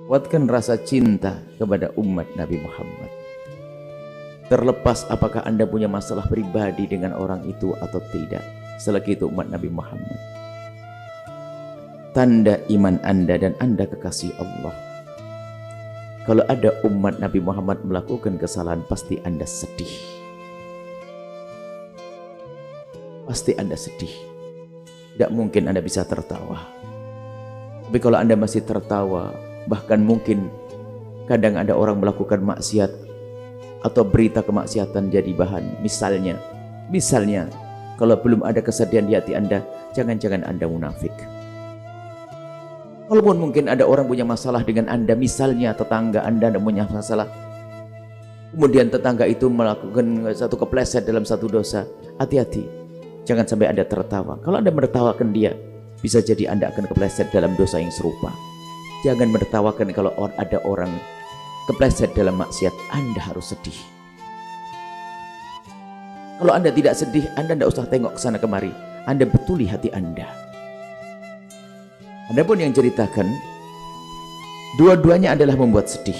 Kuatkan rasa cinta kepada umat Nabi Muhammad. Terlepas apakah Anda punya masalah pribadi dengan orang itu atau tidak, selagi itu umat Nabi Muhammad. Tanda iman Anda dan Anda kekasih Allah. Kalau ada umat Nabi Muhammad melakukan kesalahan, pasti Anda sedih. Pasti Anda sedih. Tidak mungkin Anda bisa tertawa. Tapi kalau Anda masih tertawa, bahkan mungkin kadang ada orang melakukan maksiat atau berita kemaksiatan jadi bahan. Misalnya kalau belum ada kesedihan di hati Anda, jangan-jangan Anda munafik. Walaupun mungkin ada orang punya masalah dengan Anda, misalnya tetangga Anda punya masalah, kemudian tetangga itu melakukan satu kepleset dalam satu dosa, hati-hati, jangan sampai Anda tertawa. Kalau Anda menertawakan dia, bisa jadi Anda akan kepleset dalam dosa yang serupa. Jangan menertawakan kalau ada orang kepleset dalam maksiat, Anda harus sedih. Kalau Anda tidak sedih, Anda tidak usah tengok ke sana kemari, Anda betuli hati Anda. Adapun yang ceritakan, dua-duanya adalah membuat sedih.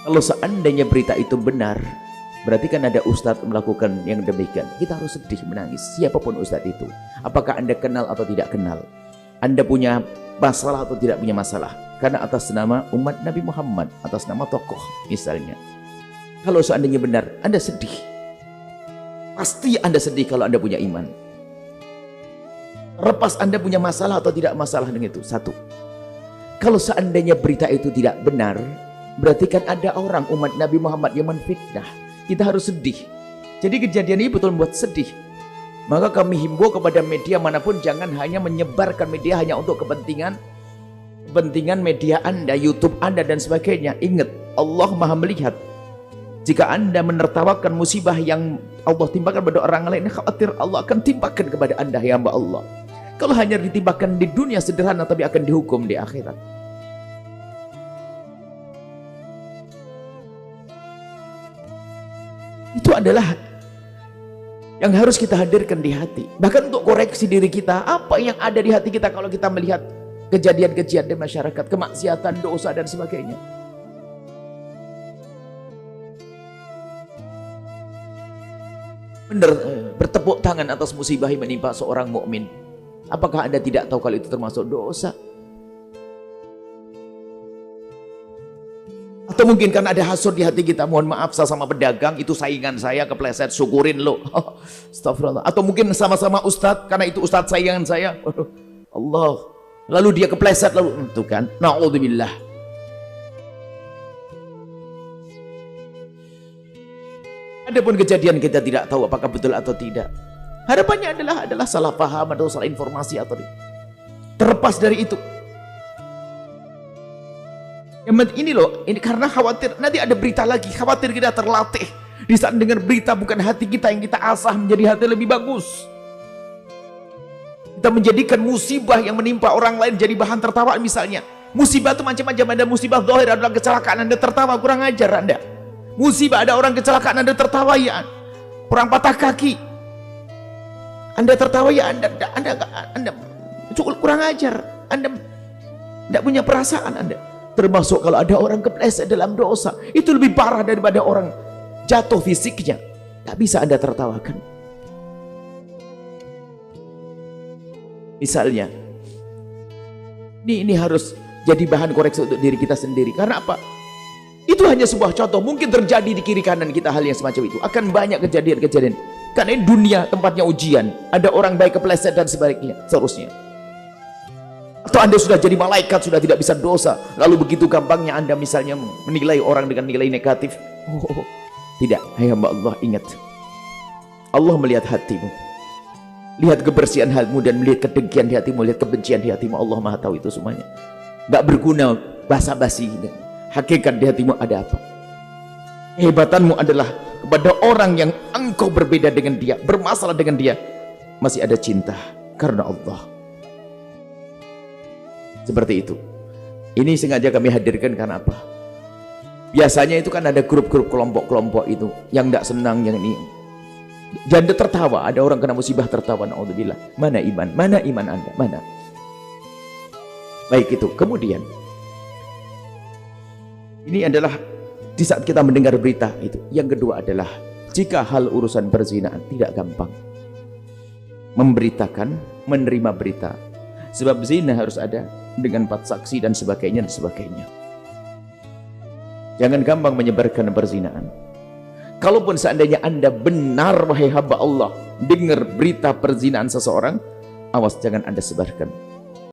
Kalau seandainya berita itu benar, berarti kan ada ustadz melakukan yang demikian. Kita harus sedih, menangis, siapapun ustadz itu. Apakah Anda kenal atau tidak kenal, Anda punya masalah atau tidak punya masalah, karena atas nama umat Nabi Muhammad, atas nama tokoh misalnya. Kalau seandainya benar, Anda sedih. Pasti Anda sedih kalau Anda punya iman. Terlepas Anda punya masalah atau tidak masalah dengan itu. Satu, kalau seandainya berita itu tidak benar, berarti kan ada orang umat Nabi Muhammad yang menfitnah. Kita harus sedih. Jadi kejadian ini betul membuat sedih. Maka kami himbau kepada media manapun, jangan hanya menyebarkan media hanya untuk kepentingan media Anda, YouTube Anda dan sebagainya. Ingat, Allah Maha melihat. Jika Anda menertawakan musibah yang Allah timpakan pada orang lain, khawatir Allah akan timpakan kepada Anda, ya hamba Allah. Kalau hanya ditimpakan di dunia sederhana, tapi akan dihukum di akhirat. Itu adalah yang harus kita hadirkan di hati. Bahkan untuk koreksi diri kita, apa yang ada di hati kita kalau kita melihat kejadian-kejadian di masyarakat, kemaksiatan, dosa dan sebagainya. Bertepuk tangan atas musibah yang menimpa seorang mukmin. Apakah Anda tidak tahu kalau itu termasuk dosa? Atau mungkin karena ada hasud di hati kita, mohon maaf saya sama pedagang, itu saingan saya kepleset, syukurin lo. Astagfirullah. Atau mungkin sama-sama ustadz, karena itu ustadz saingan saya. Allah. Lalu dia kepleset, lalu itu kan. Na'udzubillah. Adapun kejadian kita tidak tahu apakah betul atau tidak. Harapannya adalah salah paham atau salah informasi atau terlepas dari itu. Ini loh, ini karena khawatir nanti ada berita lagi, khawatir kita terlatih. Di saat dengar berita bukan hati kita yang kita asah menjadi hati lebih bagus. Kita menjadikan musibah yang menimpa orang lain jadi bahan tertawa misalnya. Musibah itu macam-macam, ada musibah zahir, adalah kecelakaan, Anda tertawa, kurang ajar Anda. Musibah ada orang kecelakaan, Anda tertawa, ya. Orang patah kaki, Anda tertawa, ya. Anda kurang ajar, Anda tidak punya perasaan Anda. Termasuk kalau ada orang kepleset dalam dosa, itu lebih parah daripada orang jatuh fisiknya. Tak bisa Anda tertawakan. Misalnya, ini harus jadi bahan koreksi untuk diri kita sendiri. Karena apa? Itu hanya sebuah contoh. Mungkin terjadi di kiri kanan kita hal yang semacam itu. Akan banyak kejadian-kejadian. Karena ini dunia tempatnya ujian. Ada orang baik kepleset dan sebaliknya, seterusnya. Atau Anda sudah jadi malaikat, sudah tidak bisa dosa, lalu begitu gampangnya Anda misalnya menilai orang dengan nilai negatif. Tidak, hai hamba Allah, ingat, Allah melihat hatimu, lihat kebersihan hatimu, dan melihat kedengkian di hatimu, lihat kebencian di hatimu. Allah Maha tahu itu semuanya. Gak berguna basa-basi. Hakikat di hatimu ada apa? Kehebatanmu adalah kepada orang yang engkau berbeda dengan dia, bermasalah dengan dia, masih ada cinta karena Allah. Seperti itu. Ini sengaja kami hadirkan karena apa? Biasanya itu kan ada grup-grup kelompok-kelompok itu yang tidak senang, yang ini. Janda tertawa, ada orang kena musibah tertawa, naudzubillah. Mana iman? Mana iman Anda? Mana? Baik itu. Kemudian Ini adalah di saat kita mendengar berita itu. Yang kedua adalah jika hal urusan perzinahan tidak gampang. Memberitakan, menerima berita. Sebab zina harus ada dengan 4 saksi dan sebagainya dan sebagainya. Jangan gampang menyebarkan perzinahan. Kalaupun seandainya Anda benar wahai hamba Allah dengar berita perzinahan seseorang, awas jangan Anda sebarkan.